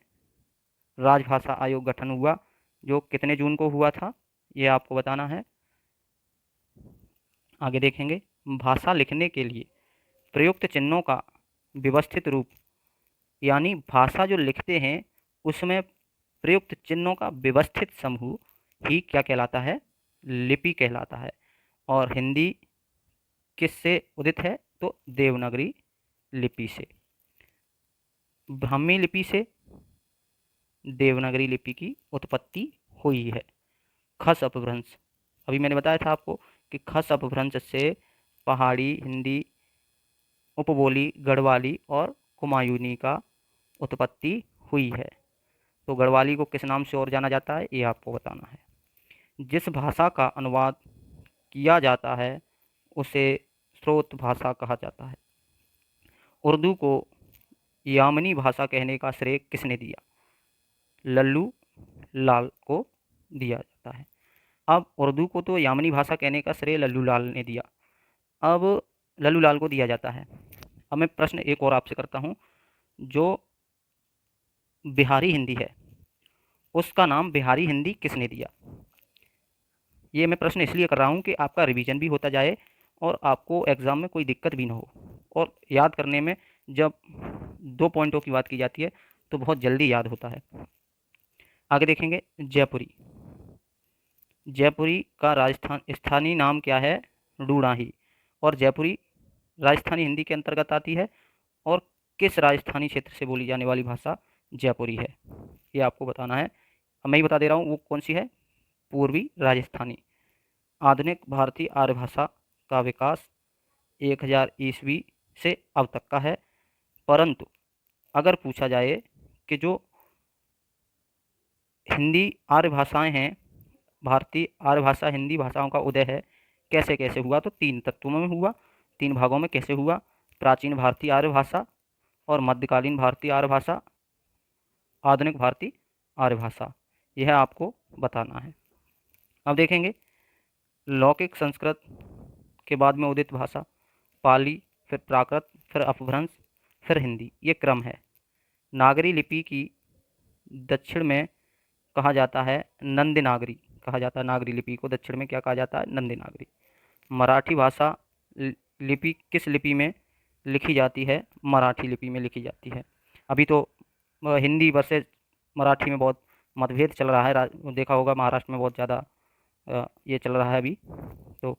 राजभाषा आयोग गठन हुआ, जो कितने जून को हुआ था ये आपको बताना है। आगे देखेंगे, भाषा लिखने के लिए प्रयुक्त चिन्हों का व्यवस्थित रूप, यानी भाषा जो लिखते हैं उसमें प्रयुक्त चिन्हों का व्यवस्थित समूह ही क्या कहलाता है, लिपि कहलाता है। और हिंदी किससे उदित है, तो देवनागरी लिपि से, ब्राह्मी लिपि से देवनागरी लिपि की उत्पत्ति हुई है। खस अपभ्रंश, अभी मैंने बताया था आपको कि खस अपभ्रंश से पहाड़ी हिंदी, उपबोली, गढ़वाली और कुमायूनी का उत्पत्ति हुई है। तो गढ़वाली को किस नाम से और जाना जाता है ये आपको बताना है। जिस भाषा का अनुवाद किया जाता है उसे स्रोत भाषा कहा जाता है। उर्दू को यामनी भाषा कहने का श्रेय किसने दिया, लल्लू लाल को दिया जाता है। अब उर्दू को तो यामनी भाषा कहने का श्रेय लल्लू लाल ने दिया, अब लल्लू लाल को दिया जाता है। अब मैं प्रश्न एक और आपसे करता हूँ, जो बिहारी हिंदी है उसका नाम बिहारी हिंदी किसने दिया। ये मैं प्रश्न इसलिए कर रहा हूँ कि आपका रिवीजन भी होता जाए और आपको एग्ज़ाम में कोई दिक्कत भी ना हो, और याद करने में जब 2 पॉइंटों की बात की जाती है तो बहुत जल्दी याद होता है। आगे देखेंगे, जयपुरी, जयपुरी का राजस्थान स्थानीय नाम क्या है, रूड़ाही। और जयपुरी राजस्थानी हिंदी के अंतर्गत आती है और किस राजस्थानी क्षेत्र से बोली जाने वाली भाषा जयपुरी है ये आपको बताना है। अब मैं ही बता दे रहा हूँ वो कौन सी है, पूर्वी राजस्थानी। आधुनिक भारतीय आर्य भाषा का विकास 1000 ईस्वी से अब तक का है, परंतु अगर पूछा जाए कि जो हिंदी आर्य भाषाएं हैं, भारतीय आर्य भाषा हिंदी भाषाओं का उदय है कैसे कैसे हुआ, तो 3 तत्वों में हुआ, 3 भागों में कैसे हुआ, प्राचीन भारतीय आर्य भाषा और मध्यकालीन भारतीय आर्य भाषा, आधुनिक भारतीय आर्य भाषा, यह आपको बताना है। अब देखेंगे, लौकिक संस्कृत के बाद में उदित भाषा, पाली, फिर प्राकृत, फिर अपभ्रंश, फिर हिंदी, ये क्रम है। नागरी लिपि की दक्षिण में कहा जाता है नंदी नागरी, कहा जाता है नागरी लिपि को दक्षिण में क्या कहा जाता है, नंदी नागरी। मराठी भाषा लिपि किस लिपि में लिखी जाती है, मराठी लिपि में लिखी जाती है। अभी तो हिंदी वर्सेस मराठी में बहुत मतभेद चल रहा है, देखा होगा महाराष्ट्र में बहुत ज़्यादा ये चल रहा है अभी। तो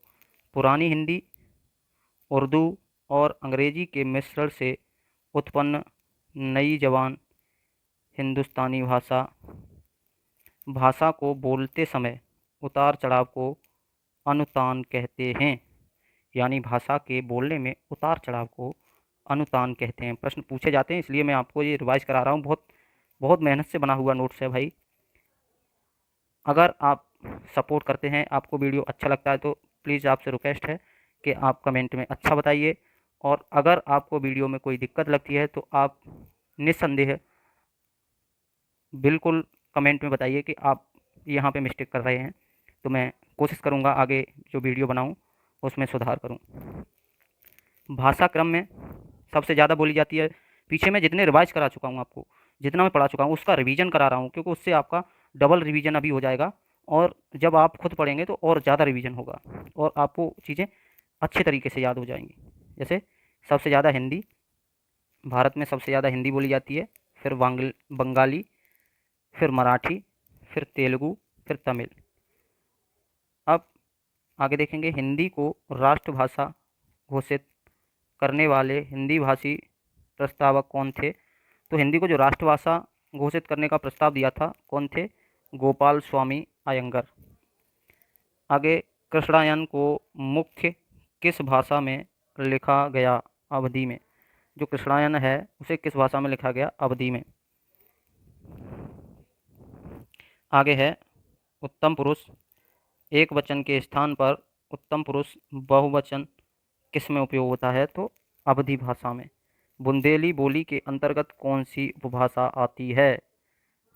पुरानी हिंदी उर्दू और अंग्रेजी के मिश्रण से उत्पन्न नई जबान हिंदुस्तानी भाषा, भाषा को बोलते समय उतार चढ़ाव को अनुतान कहते हैं, यानी भाषा के बोलने में उतार चढ़ाव को अनुतान कहते हैं। प्रश्न पूछे जाते हैं, इसलिए मैं आपको ये रिवाइज करा रहा हूँ, बहुत बहुत मेहनत से बना हुआ नोट्स है भाई। अगर आप सपोर्ट करते हैं, आपको वीडियो अच्छा लगता है तो प्लीज़ आपसे रिक्वेस्ट है कि आप कमेंट में अच्छा बताइए, और अगर आपको वीडियो में कोई दिक्कत लगती है तो आप निस्संदेह बिल्कुल कमेंट में बताइए कि आप यहाँ पे मिस्टेक कर रहे हैं, तो मैं कोशिश करूँगा आगे जो वीडियो बनाऊँ उसमें सुधार करूँ। भाषा क्रम में सबसे ज़्यादा बोली जाती है, पीछे मैं जितने रिवाइज करा चुका हूँ आपको, जितना मैं पढ़ा चुका हूँ उसका रिवीजन करा रहा हूँ, क्योंकि उससे आपका डबल रिवीजन अभी हो जाएगा, और जब आप खुद पढ़ेंगे तो और ज़्यादा रिवीजन होगा और आपको चीज़ें अच्छे तरीके से याद हो जाएंगी। जैसे सबसे ज़्यादा हिंदी, भारत में सबसे ज़्यादा हिंदी बोली जाती है, फिर बंगाली, फिर मराठी, फिर तेलुगु, फिर तमिल। अब आगे देखेंगे, हिंदी को राष्ट्रभाषा घोषित करने वाले हिंदी भाषी प्रस्तावक कौन थे। तो हिंदी को जो राष्ट्रभाषा घोषित करने का प्रस्ताव दिया था कौन थे, गोपाल स्वामी अयंगर। आगे, कृष्णायन को मुख्य किस भाषा में लिखा गया, अवधी में। जो कृष्णायन है उसे किस भाषा में लिखा गया, अवधी में। आगे है उत्तम पुरुष एक वचन के स्थान पर उत्तम पुरुष बहुवचन किस में उपयोग होता है? तो अवधी भाषा में। बुंदेली बोली के अंतर्गत कौन सी उपभाषा आती है?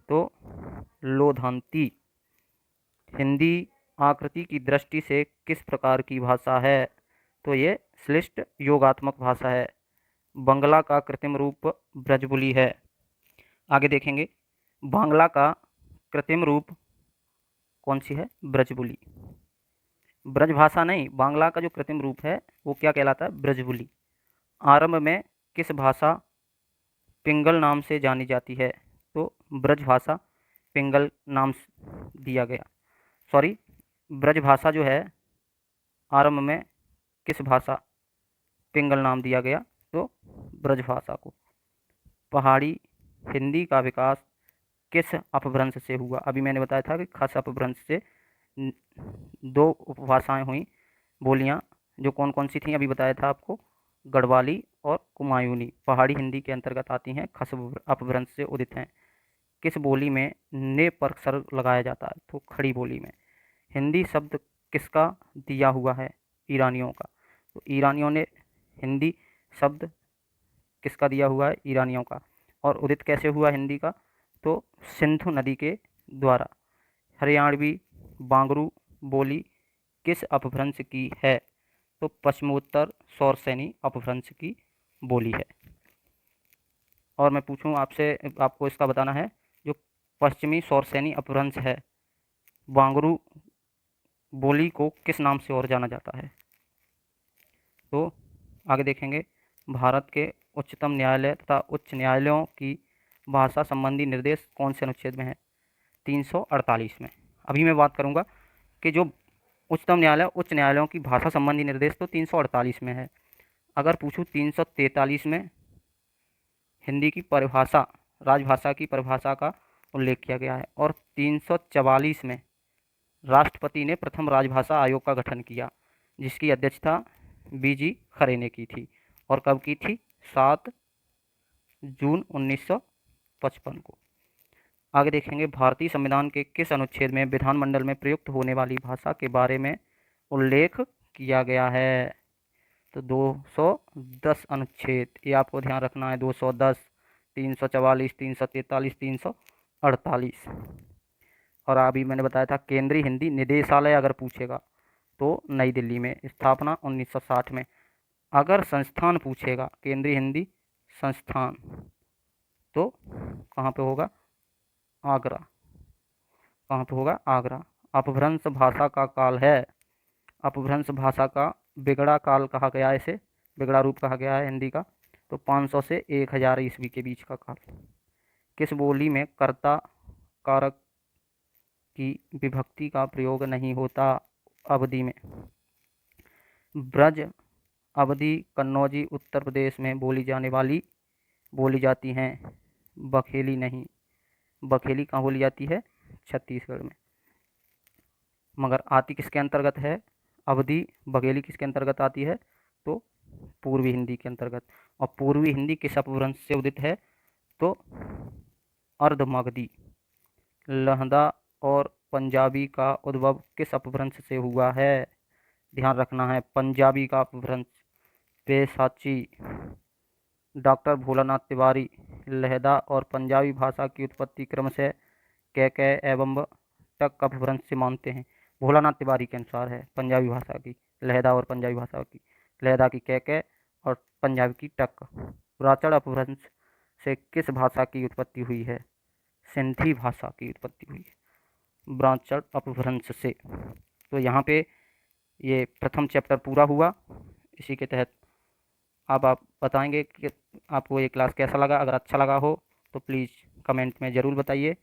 तो लोधांती। हिंदी आकृति की दृष्टि से किस प्रकार की भाषा है? तो ये श्लिष्ट योगात्मक भाषा है। बंगला का कृत्रिम रूप ब्रजबुली है। आगे देखेंगे, बांग्ला का कृत्रिम रूप कौन सी है? ब्रजबुली। ब्रजभाषा नहीं, बांग्ला का जो कृत्रिम रूप है वो क्या कहलाता है? ब्रजबुली। आरंभ में किस भाषा पिंगल नाम से जानी जाती है? तो ब्रजभाषा पिंगल नाम दिया गया। सॉरी, ब्रजभाषा जो है आरंभ में किस भाषा पिंगल नाम दिया गया? तो ब्रजभाषा को। पहाड़ी हिंदी का विकास किस अपभ्रंश से हुआ? अभी मैंने बताया था कि खस अपभ्रंश से दो उपभाषाएं हुई, बोलियां, जो कौन कौन सी थी अभी बताया था आपको, गढ़वाली और कुमायूनी। पहाड़ी हिंदी के अंतर्गत आती हैं, खस अपभ्रंश से उदित हैं। किस बोली में ने पर सर लगाया जाता है? तो खड़ी बोली में। हिंदी शब्द किसका दिया हुआ है? ईरानियों का। तो ईरानियों ने हिंदी शब्द किसका दिया हुआ है? ईरानियों का। और उदित कैसे हुआ हिंदी का? तो सिंधु नदी के द्वारा। हरियाणवी बांगरू बोली किस अपभ्रंश की है? तो पश्चिमोत्तर सौरसैनी अपभ्रंश की बोली है। और मैं पूछूं आपसे, आपको इसका बताना है, जो पश्चिमी सौरसैनी अपभ्रंश है, बांगरू बोली को किस नाम से और जाना जाता है? तो आगे देखेंगे, भारत के उच्चतम न्यायालय तथा उच्च न्यायालयों की भाषा संबंधी निर्देश कौन से अनुच्छेद में है? 348 में। अभी मैं बात करूंगा कि जो उच्चतम न्यायालय उच्च न्यायालयों की भाषा संबंधी निर्देश तो 348 में है। अगर पूछूं 343 में हिंदी की परिभाषा, राजभाषा की परिभाषा का उल्लेख किया गया है। और 344 में राष्ट्रपति ने प्रथम राजभाषा आयोग का गठन किया, जिसकी अध्यक्षता बीजी खरे ने की थी। और कब की थी? 7 जून 1955 को। आगे देखेंगे, भारतीय संविधान के किस अनुच्छेद में विधानमंडल में प्रयुक्त होने वाली भाषा के बारे में उल्लेख किया गया है? तो 210 अनुच्छेद, ये आपको ध्यान रखना है। 210, 344, 343, 348। और अभी मैंने बताया था केंद्रीय हिंदी निदेशालय अगर पूछेगा तो नई दिल्ली में, स्थापना 1960 में। अगर संस्थान पूछेगा केंद्रीय हिंदी संस्थान तो कहाँ पे होगा? आगरा। कहाँ पे होगा? आगरा। अपभ्रंश भाषा का काल है, अपभ्रंश भाषा का बिगड़ा काल कहा गया है, इसे बिगड़ा रूप कहा गया है हिंदी का। तो 500 से 1000 ईस्वी के बीच का काल। किस बोली में कर्ता कारक की विभक्ति का प्रयोग नहीं होता? अवधि में। ब्रज, अवधी, कन्नौजी उत्तर प्रदेश में बोली जाती हैं, बखेली नहीं। बखेली कहाँ बोली जाती है? छत्तीसगढ़ में। मगर आती किसके अंतर्गत है? अवधी। बघेली किसके अंतर्गत आती है? तो पूर्वी हिंदी के अंतर्गत। और पूर्वी हिंदी किस अपभ्रंश से उदित है? तो अर्धमगधी। लहदा और पंजाबी का उद्भव किस अपभ्रंश से हुआ है? ध्यान रखना है, पंजाबी का अपभ्रंश। बैसाची। डॉक्टर भोलानाथ तिवारी लहदा और पंजाबी भाषा की उत्पत्ति क्रमशः कैके एवं टक अपभ्रंश से मानते हैं। भोलानाथ तिवारी के अनुसार है पंजाबी भाषा की लहदा और पंजाबी भाषा की, लहदा की कैके और पंजाबी की टक। ब्राचड़ अपभ्रंश से किस भाषा की उत्पत्ति हुई है? सिंधी भाषा की उत्पत्ति हुई है ब्राचड़ अपभ्रंश से। तो यहाँ पे ये प्रथम चैप्टर पूरा हुआ। इसी के तहत अब आप बताएंगे कि आपको ये क्लास कैसा लगा। अगर अच्छा लगा हो तो प्लीज़ कमेंट में ज़रूर बताइए।